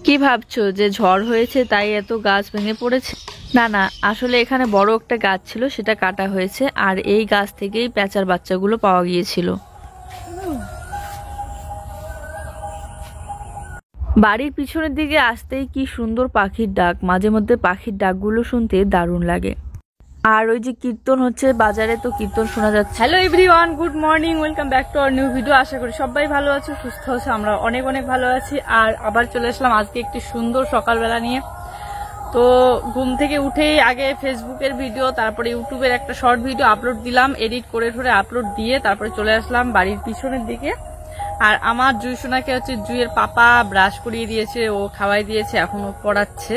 কি ভাবছো যে ঝড় হয়েছে তাই এত গাছ ভেঙে পড়েছে? না না, আসলে এখানে বড় একটা গাছ ছিল, সেটা কাটা হয়েছে, আর এই গাছ থেকেই পেঁচার বাচ্চাগুলো পাওয়া গিয়েছিল। বাড়ির পিছনের দিকে আসতেই কি সুন্দর পাখির ডাক, মাঝে মধ্যে পাখির ডাকগুলো শুনতে দারুণ লাগে। আর ওই যে কীর্তন হচ্ছে বাজারে, তো কীর্তন শোনা যাচ্ছে। Hello everyone, good morning, welcome back to our new video. আশা করি সবাই ভালো আছো, সুস্থ আছো, আমরা অনেক অনেক ভালো আছি। আর আবার চলে আসলাম আজকে একটি সুন্দর সকালবেলা নিয়ে। তো ঘুম থেকে উঠেই আগে ফেসবুকের ভিডিও, তারপরে ইউটিউবের একটা শর্ট ভিডিও আপলোড দিলাম, এডিট করে ঠরে আপলোড দিয়ে তারপরে চলে আসলাম বাড়ির পিছনের দিকে। আর আমার জুই সোনাকে হচ্ছে জুইয়ের পাপা ব্রাশ করিয়ে দিয়েছে, ও খাওয়াই দিয়েছে, এখন ও পড়াচ্ছে।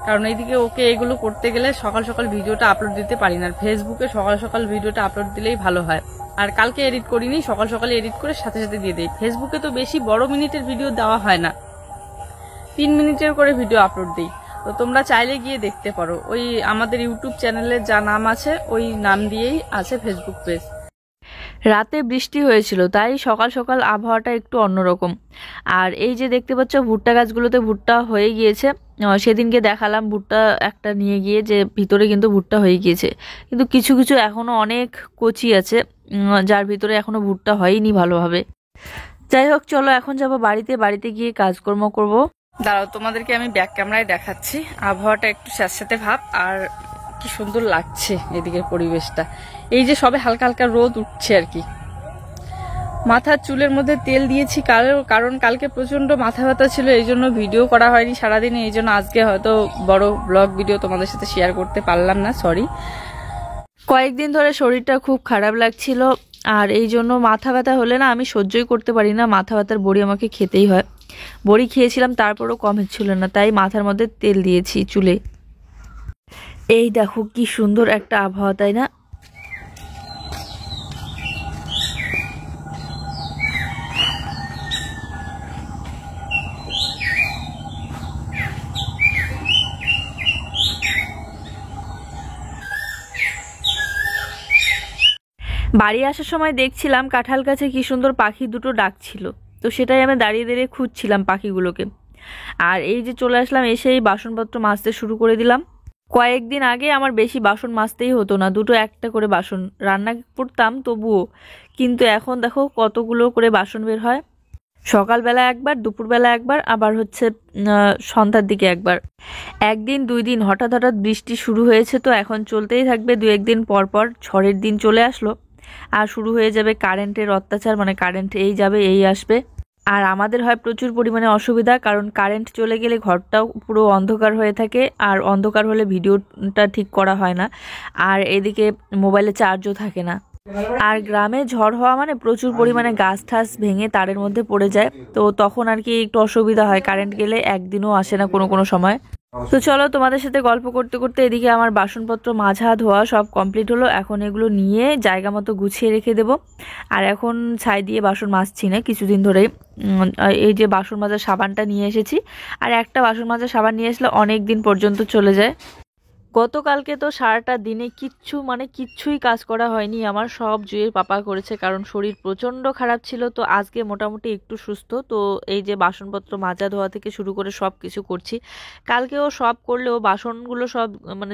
কারণ এইদিকে ওকে এগুলো করতে গেলে সকাল সকাল ভিডিওটা আপলোড দিতে পারি না, ফেসবুকে সকাল সকাল ভিডিওটা আপলোড দিলেই ভালো হয়। আর কালকে এডিট করিনি, সকাল সকালে এডিট করে সাথে সাথে দিয়ে দিই। ফেসবুকে তো বেশি বড় মিনিটের ভিডিও দেওয়া হয় না, 3 মিনিটের করে ভিডিও আপলোড দিই। তো তোমরা চাইলে গিয়ে দেখতে পারো, ওই আমাদের ইউটিউব চ্যানেলের যা নাম আছে ওই নাম দিয়েই আছে ফেসবুক পেজ। রাতে বৃষ্টি হয়েছিল, তাই সকাল সকাল আবহাওয়াটা একটু অন্যরকম। আর এই যে দেখতে পাচ্ছ ভুট্টা গাছগুলোতে ভুট্টা হয়ে গিয়েছে। সেদিনকে দেখালাম ভুট্টা একটা নিয়ে গিয়ে, যে ভিতরে কিন্তু ভুট্টা হয়ে গিয়েছে, কিন্তু কিছু কিছু এখনো অনেক কচি আছে, যার ভিতরে এখনো ভুট্টা হয়নি ভালোভাবে। যাই হোক, চলো এখন যাবো বাড়িতে গিয়ে কাজকর্ম করব। দাঁড়াও, তোমাদেরকে আমি ব্যাক ক্যামেরায় দেখাচ্ছি। আবহাওয়াটা একটু স্যাঁতস্যাঁতে ভাব, আর কি সুন্দর লাগছে এদিকের পরিবেশটা। এই যে সবে হালকা হালকা রোদ উঠছে আর কি। মাথার চুলের মধ্যে তেল দিয়েছি, কারণ কালকে প্রচন্ড মাথা ব্যথা ছিল, এই জন্য ভিডিও করা হয়নি সারাদিনে। এই জন্য আজকে হয়তো বড় ব্লগ ভিডিও তোমাদের সাথে শেয়ার করতে পারলাম না, সরি। কয়েকদিন ধরে শরীরটা খুব খারাপ লাগছিল, আর এই জন্য মাথা ব্যথা হলে না আমি সহ্যই করতে পারি না, মাথা ব্যথার বড়ি আমাকে খেতেই হয়। বড়ি খেয়েছিলাম, তারপরও কমেছিল না, তাই মাথার মধ্যে তেল দিয়েছি চুলে। এই দেখো কি সুন্দর একটা আবহাওয়া, তাই না? বাড়ি আসার সময় দেখছিলাম কাঁঠাল গাছে কি সুন্দর পাখি দুটো ডাকছিল, তো সেটাই আমি দাঁড়িয়ে দাঁড়িয়ে খুঁজছিলাম পাখিগুলোকে। আর এই যে চলে আসলাম, এসেই বাসনপত্র মাজতে শুরু করে দিলাম। কয়েকদিন আগে আমার বেশি বাসন মাজতেই হতো না, দুটো একটা করে বাসন রান্না করতাম তবুও, কিন্তু এখন দেখো কতগুলো করে বাসন বের হয়। সকালবেলা একবার, দুপুরবেলা একবার, আবার হচ্ছে সন্ধ্যার দিকে একবার। একদিন 2 দিন হঠাৎ হঠাৎ বৃষ্টি শুরু হয়েছে, তো এখন চলতেই থাকবে 2-1 দিন পর পর। ঝড়ের দিন চলে আসলো, আর শুরু হয়ে যাবে কারেন্টের অত্যাচার, মানে কারেন্ট এই যাবে এই আসবে। আর আমাদের হয় প্রচুর পরিমাণে অসুবিধা, কারণ কারেন্ট চলে গেলে ঘরটাও পুরো অন্ধকার হয়ে থাকে, আর অন্ধকার হলে ভিডিওটা ঠিক করা হয় না, আর এদিকে মোবাইলে চার্জও থাকে না। আর গ্রামে ঝড় হওয়া মানে প্রচুর পরিমাণে গাছ ঠাস ভেঙে তারের মধ্যে পড়ে যায়, তো তখন আর কি একটু অসুবিধা হয়, কারেন্ট গেলে একদিনও আসে না কোনো কোনো সময়। তো চলো, তোমাদের সাথে গল্প করতে করতে এদিকে আমার বাসনপত্র মাজা ধোয়া সব কমপ্লিট হলো। এখন এগুলো নিয়ে জায়গা মতো গুছিয়ে রেখে দেব। আর এখন ছাই দিয়ে বাসন মাজছি না কিছুদিন ধরেই। এই যে বাসন মাজার সাবানটা নিয়ে এসেছি, আর একটা বাসন মাজার সাবান নিয়ে আসলে অনেক দিন পর্যন্ত চলে যায়। গতকালকে তো সারাটা দিনে কিচ্ছুই কাজ করা হয়নি আমার, সব জুয়ের পাপা করেছে, কারণ শরীর প্রচণ্ড খারাপ ছিল। তো আজকে মোটামুটি একটু সুস্থ, তো এই যে বাসনপত্র মাজা ধোয়া থেকে শুরু করে সব কিছু করছি। কালকেও সব করলেও বাসনগুলো সব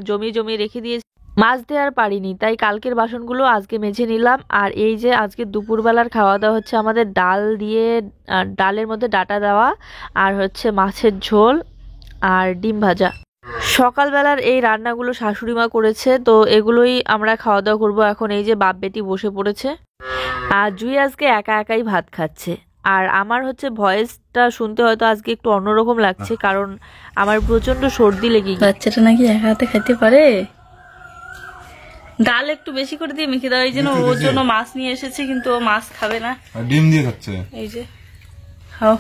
জমিয়ে রেখে দিয়েছি, মাজতে আর পারিনি, তাই কালকের বাসনগুলো আজকে মেজে নিলাম। আর এই যে আজকে দুপুরবেলার খাওয়া দাওয়া হচ্ছে আমাদের ডাল দিয়ে, ডালের মধ্যে ডাটা দেওয়া, আর হচ্ছে মাছের ঝোল আর ডিম ভাজা। সকালবেলার এই রান্নাগুলো শাশুড়ি মা করেছে, তো এগুলোই আমরা খাওয়া দাওয়া করবো এখন। এই যে বাপ বেটি বসে পড়েছে, আর জুই আজকে একা একাই ভাত খাচ্ছে। আর আমার হচ্ছে ভয়েসটা শুনতে হয়তো আজকে একটু অন্যরকম লাগছে, কারণ আমার প্রচন্ড সর্দি লেগে গেছে। বাচ্চাটা নাকি একা হাতে খেতে পারে। ডাল একটু বেশি করে দিয়ে মেখে দাও, এই জন্য ওর জন্য মাছ নিয়ে এসেছে, কিন্তু ও মাছ খাবে না, ডিম দিয়ে খাচ্ছে। এই যে খাও।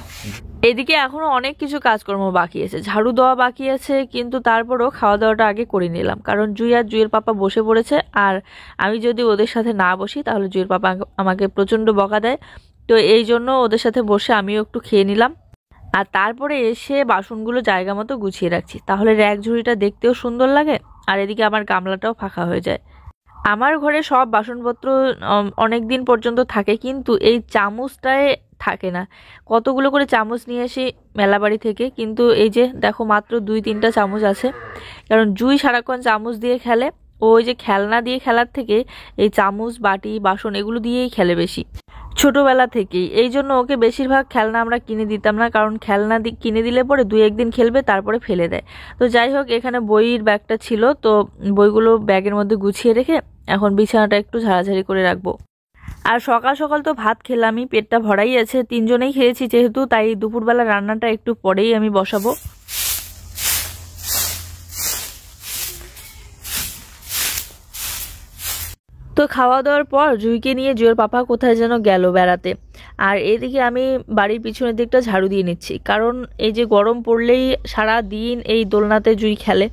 এদিকে এখনো অনেক কিছু কাজকর্ম বাকি আছে, ঝাড়ু দেওয়া বাকি আছে, কিন্তু তারপরও খাওয়া দাওয়াটা আগে করে নিলাম, কারণ জুই আর জুইয়ের পাপা বসে পড়েছে। আর আমি যদি ওদের সাথে না বসি তাহলে জুইয়ের পাপা আমাকে প্রচণ্ড বকা দেয়, তো এই জন্য ওদের সাথে বসে আমিও একটু খেয়ে নিলাম। আর তারপরে এসে বাসনগুলো জায়গা মতো গুছিয়ে রাখছি, তাহলে র্যাক ঝুড়িটা দেখতেও সুন্দর লাগে, আর এদিকে আমার গামলাটাও ফাঁকা হয়ে যায়। আমার ঘরে সব বাসনপত্র অনেক দিন পর্যন্ত থাকে, কিন্তু এই চামচটায় থাকে না। কতগুলো করে চামচ নিয়ে আসি মেলাবাড়ি থেকে, কিন্তু এই যে দেখো মাত্র 2-3টা চামচ আছে। কারণ জুই সারাক্ষণ চামচ দিয়ে খেলে, ও ওই যে খেলনা দিয়ে খেলার থেকে এই চামচ বাটি বাসন এগুলো দিয়েই খেলে বেশি ছোটবেলা থেকেই। এই জন্য ওকে বেশিরভাগ খেলনা আমরা কিনে দিতাম না, কারণ খেলনা কিনে দিলে পরে 2-1 দিন খেলবে তারপরে ফেলে দেয়। তো যাই হোক, এখানে বইয়ের ব্যাগটা ছিল, তো বইগুলো ব্যাগের মধ্যে গুছিয়ে রেখে এখন বিছানাটা একটু ঝাড়াঝাড়ি করে রাখবো। আর সকাল সকাল তো ভাত খেলামই, পেটটা ভরাই আছে, 3জনেই খেয়েছি যেহেতু, তাই দুপুরবেলা রান্নাটা একটু পরেই আমি বসাবো। তো খাওয়া দাওয়ার পর জুইকে নিয়ে জুয়ের পাপা কোথায় যেন গেল বেড়াতে, আর এদিকে আমি বাড়ির পিছনের দিকটা ঝাড়ু দিয়ে নিচ্ছি, কারণ এই যে গরম পড়লেই সারা দিন এই দোলনাতে জুই খেলে।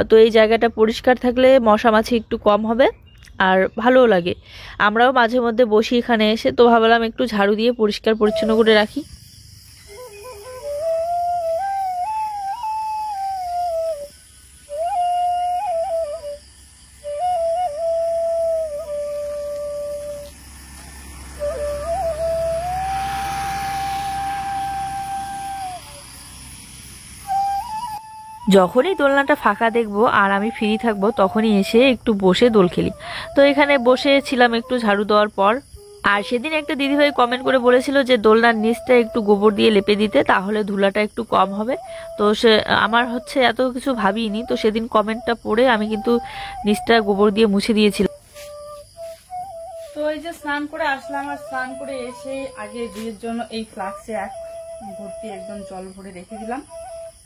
তো এই জায়গাটা পরিষ্কার থাকলে মশা মাছি একটু কম হবে আর ভালোও লাগে। আমরাও মাঝে মধ্যে বসি এখানে এসে, তো ভাবলাম একটু ঝাড়ু দিয়ে পরিষ্কার পরিচ্ছন্ন করে রাখি। যখনই দোলনাটা ফাঁকা দেখবো আর আমি ফ্রি থাকবো তখনই এসে একটু বসে দোল খেলি। তো এখানে বসেছিলাম একটু ঝাড়ু দেওয়ার পর। আর সেদিন একটা দিদিভাই কমেন্ট করে বলেছিল যে দোলনার নিচটা একটু গোবর দিয়ে লেপে দিতে, তাহলে ধুলাটা একটু কম হবে। তো সে আমার হচ্ছে এত কিছু ভাবিনি, তো সেদিন কমেন্টটা পড়ে আমি কিন্তু নিচটা গোবর দিয়ে মুছে দিয়েছিলাম। তো এই যে স্নান করে আসলাম, আর স্নান করে এসে আগে জুয়ের জন্য এই ফ্লাক্সে এক ভর্তি একদম জল ভরে রেখে দিলাম,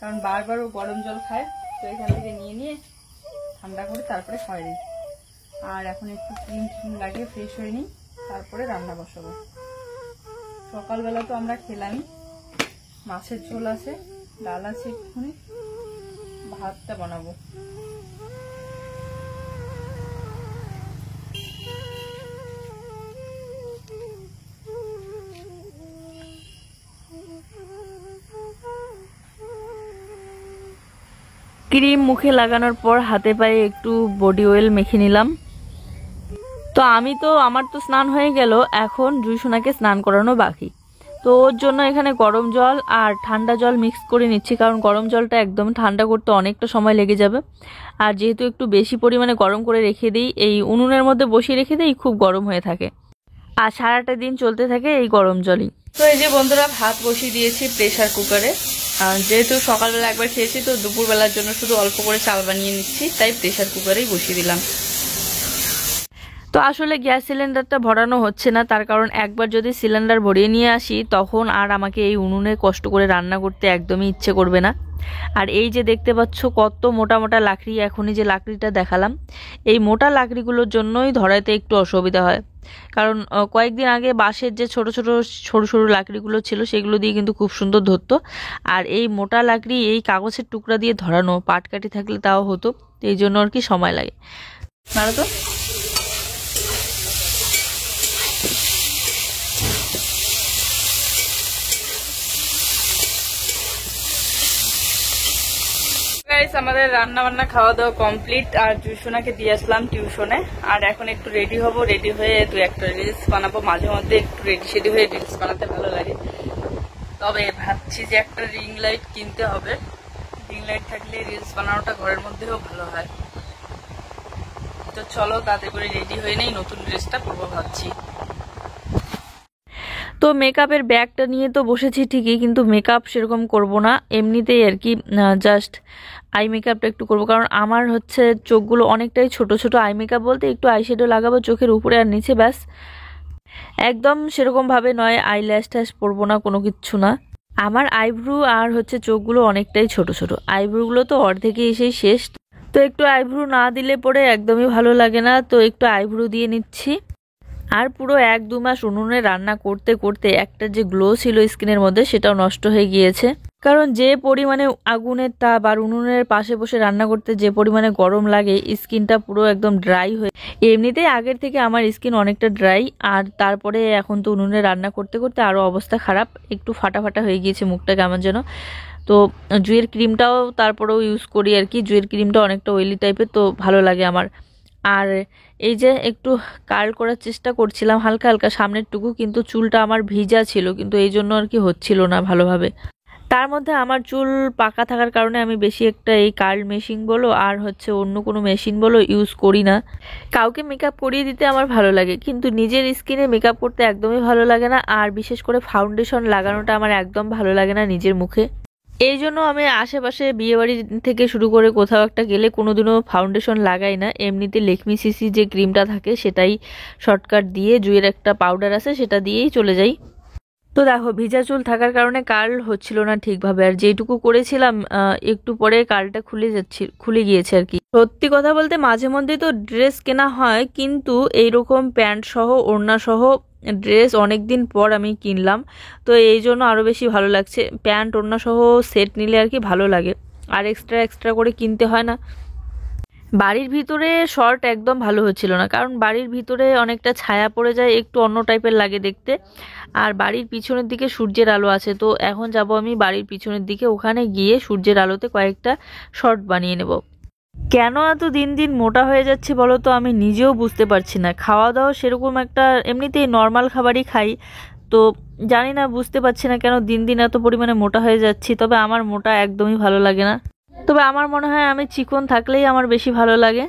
কারণ বারবার ও গরম জল খায়। তো এখান থেকে নিয়ে নিয়ে ঠান্ডা করে তারপরে খাওয়াই দিই। আর এখন একটু ক্রিম ট্রিম লাগিয়ে ফ্রেশ হয়ে নিই, তারপরে রান্না বসাবো। সকালবেলা তো আমরা খেলামই, মাছের ঝোল আছে, ডাল আছে, একটুখানি ভাতটা বানাবো। ক্রিম মুখে লাগানোর পর হাতে পায়ে একটু বডি অয়েল মেখে নিলাম। তো আমার তো স্নান হয়ে গেল, এখন জুইসোনাকে স্নান করানো বাকি। তো ওর জন্য এখানে গরম জল আর ঠান্ডা জল মিক্স করে নিচ্ছি, কারণ গরম জলটা একদম ঠান্ডা করতে অনেকটা সময় লেগে যাবে। আর যেহেতু একটু বেশি পরিমাণে গরম করে রেখে দিই, এই উনুনের মধ্যে বসিয়ে রেখে দিই, খুব গরম হয়ে থাকে আর সারাটা দিন চলতে থাকে এই গরম জলই। তো এই যে বন্ধুরা, ভাত বসিয়ে দিয়েছি প্রেসার কুকারে। যেহেতু সকালবেলা একবার খেয়েছি, তো দুপুরবেলার জন্য শুধু অল্প করে চাল বানিয়ে নিচ্ছি, তাই প্রেসার কুকারেই বসিয়ে দিলাম। তো আসলে গ্যাস সিলিন্ডারটা ভরানো হচ্ছে না, তার কারণ একবার যদি সিলিন্ডার ভরিয়ে নিয়ে আসি তখন আর আমাকে এই উনুনে কষ্ট করে রান্না করতে একদমই ইচ্ছে করবে না। আর এই যে দেখতে পাচ্ছ কত মোটা মোটা লাকড়ি, এখনই যে লাকড়িটা দেখালাম, এই মোটা লাকড়িগুলোর জন্যই ধরাইতে একটু অসুবিধা হয়। কারণ কয়েকদিন আগে বাঁশের যে ছোট ছোট সরু সরু লাকড়িগুলো ছিল সেগুলো দিয়ে কিন্তু খুব সুন্দর ধরতো। আর এই মোটা লাকড়ি এই কাগজের টুকরা দিয়ে ধরানো, পাটকাঠি থাকলে তাও হতো, এই জন্য আর কি সময় লাগে। মারো তো। আমাদের রান্না বান্না খাওয়া দাওয়া কমপ্লিট, আর জুইসোনাকে দিয়ে আসলাম টিউশনে। আর এখন একটু রেডি হব, রেডি হয়ে একটা রিলস বানাবো। মাঝে মধ্যে একটু রেডি সেডি হয়ে রিলস বানাতে ভালো লাগে। তবে ভাবছি যে একটা রিং লাইট কিনতে হবে, রিং লাইট থাকলে রিলস বানানোটা ঘরের মধ্যেও ভালো হয়। তো চলো তাতে করে রেডি হয়ে নেই, নতুন ড্রেসটা পরবো ভাবছি। তো মেকআপের ব্যাগটা নিয়ে তো বসেছি ঠিকই, কিন্তু মেকআপ সেরকম করব না, এমনিতেই আর কি জাস্ট আই মেকআপটা একটু করব। কারণ আমার হচ্ছে চোখগুলো অনেকটাই ছোট ছোট, আই মেকআপ বলতে একটু আইশ্যাডো লাগাবো চোখের উপরে আর নিচে, ব্যাস। একদম সেরকমভাবে নয়, আই ল্যাশ ট্যাশ পরবো না, কোনো কিচ্ছু না। আমার আইব্রু আর হচ্ছে চোখগুলো অনেকটাই ছোট ছোট, আইব্রুগুলো তো অর্ধেকে এসেই শেষ। তো একটু আইব্রু না দিলে পরে একদমই ভালো লাগে না, তো একটু আইব্রু দিয়ে নিচ্ছি। আর পুরো 1-2 মাস উনুনে রান্না করতে করতে একটা যে গ্লো ছিল স্কিনের মধ্যে সেটাও নষ্ট হয়ে গিয়েছে। কারণ যে পরিমাণে আগুনের তাপ আর উনুনের পাশে বসে রান্না করতে যে পরিমাণে গরম লাগে, স্কিনটা পুরো একদম ড্রাই হয়ে, এমনিতেই আগের থেকে আমার স্কিন অনেকটা ড্রাই, আর তারপরে এখন তো উনুনে রান্না করতে করতে আরও অবস্থা খারাপ, একটু ফাটা ফাটা হয়ে গিয়েছে মুখটা কেমন যেন। তো জুয়ের ক্রিমটাও তারপরেও ইউজ করি আর কি, জুয়ের ক্রিমটা অনেকটা অয়েলি টাইপের, তো ভালো লাগে আমার। আর এই যে একটু কার্ল করার চেষ্টা করছিলাম হালকা হালকা সামনের টুকু, কিন্তু চুলটা আমার ভিজা ছিল, কিন্তু এই জন্য আর কি হচ্ছিল না ভালোভাবে। তার মধ্যে আমার চুল পাকা থাকার কারণে আমি বেশি একটা এই কার্ল মেশিন বলো আর হচ্ছে অন্য কোনো মেশিন বলো ইউজ করি না। কাউকে মেকআপ করিয়ে দিতে আমার ভালো লাগে, কিন্তু নিজের স্কিনে মেকআপ করতে একদমই ভালো লাগে না। আর বিশেষ করে ফাউন্ডেশন লাগানোটা আমার একদম ভালো লাগে না নিজের মুখে। এই জন্য আমি আশেপাশে বিয়েবাড়ি থেকে শুরু করে কোথাও একটা গেলে কোনোদিনও ফাউন্ডেশন লাগাই না। এমনিতে লেকমি সিসি যে ক্রিমটা থাকে সেটাই শর্টকাট দিয়ে, জুয়ের একটা পাউডার আছে সেটা দিয়েই চলে যাই। তো দেখো ভিজা চুল থাকার কারণে কার্ল হচ্ছিল না ঠিকভাবে, আর যেটুকু করেছিলাম একটু পরে কার্লটা খুলে গিয়েছে আর কি। সত্যি কথা বলতে মাঝে মধ্যে তো ড্রেস কেনা হয়, কিন্তু এইরকম প্যান্ট সহ ওড়না সহ ড্রেস অনেক দিন পর আমি কিনলাম, তো এই জন্য আরও বেশি ভালো লাগছে। প্যান্ট ওড়না সহ সেট নিলে আর কি ভালো লাগে, আর এক্সট্রা এক্সট্রা করে কিনতে হয় না। বাড়ির ভিতরে শর্ট একদম ভালো হচ্ছিল না, কারণ বাড়ির ভিতরে অনেকটা ছায়া পড়ে যায়, একটু অন্য টাইপের লাগে দেখতে। আর বাড়ির পিছনের দিকে সূর্যের আলো আছে, তো এখন যাব আমি বাড়ির পিছনের দিকে, ওখানে গিয়ে সূর্যের আলোতে কয়েকটা শর্ট বানিয়ে নেব। কেন এত দিন দিন মোটা হয়ে যাচ্ছে বলো তো, আমি নিজেও বুঝতে পারছি না। খাওয়া দাওয়া সেরকম একটা এমনিতেই নর্মাল খাবারই খাই, তো জানি না, বুঝতে পারছি না কেন দিন দিন এত পরিমাণে মোটা হয়ে যাচ্ছি। তবে আমার মোটা একদমই ভালো লাগে না, তবে আমার মনে হয় আমি চিকন থাকলেই আমার বেশি ভালো লাগে।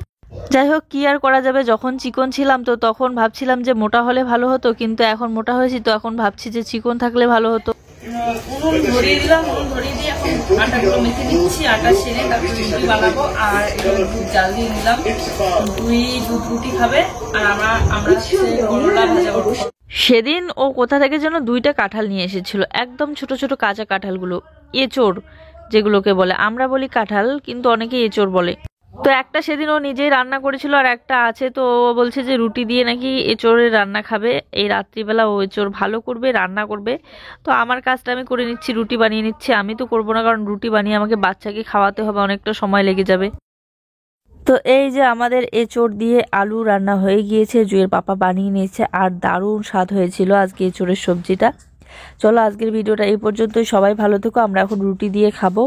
যাই হোক, কি আর করা যাবে, যখন চিকন ছিলাম তো তখন ভাবছিলাম যে মোটা হলে ভালো হতো, কিন্তু এখন মোটা হয়েছি তো এখন ভাবছি যে চিকন থাকলে ভালো হতো। উনুন ধরিয়ে দিলাম, উনুন ধরিয়ে দিয়ে এখন আটাগুলো মেখে নিচ্ছি, আটা সেরে তারপর রুটি বানাবো। আর দুধ জাল দিয়ে নিলাম, দুধ রুটি খাবে আর আমরা করলা ভাজা করবো। সেদিন ও কোথা থেকে যেন 2টা কাঁঠাল নিয়ে এসেছিল, একদম ছোট ছোট কাঁচা কাঁঠালগুলো, এঁচোড় যেগুলোকে বলে, আমরা বলি কাঁঠাল কিন্তু অনেকে এঁচোড় বলে। তো একটা সেদিন ও নিজেই রান্না করেছিল, আর একটা আছে, তো ও বলছে যে রুটি দিয়ে নাকি এঁচোড়ের রান্না খাবে। এই রাত্রিবেলা ও এঁচোড় ভালো করবে, রান্না করবে। তো আমার কাজটা আমি করে নিচ্ছি, রুটি বানিয়ে নিচ্ছি। আমি তো করবো না, কারণ রুটি বানিয়ে আমাকে বাচ্চাকে খাওয়াতে হবে, অনেকটা সময় লেগে যাবে। তো এই যে আমাদের এঁচোড় দিয়ে আলু রান্না হয়ে গিয়েছে, জুয়ের পাপা বানিয়ে নিয়েছে, আর দারুণ স্বাদ হয়েছিল আজকে এঁচোড়ের সবজিটা। চলো আজকের ভিডিওটা এই পর্যন্তই, সবাই ভালো থেকো, আমরা এখন রুটি দিয়ে খাবো।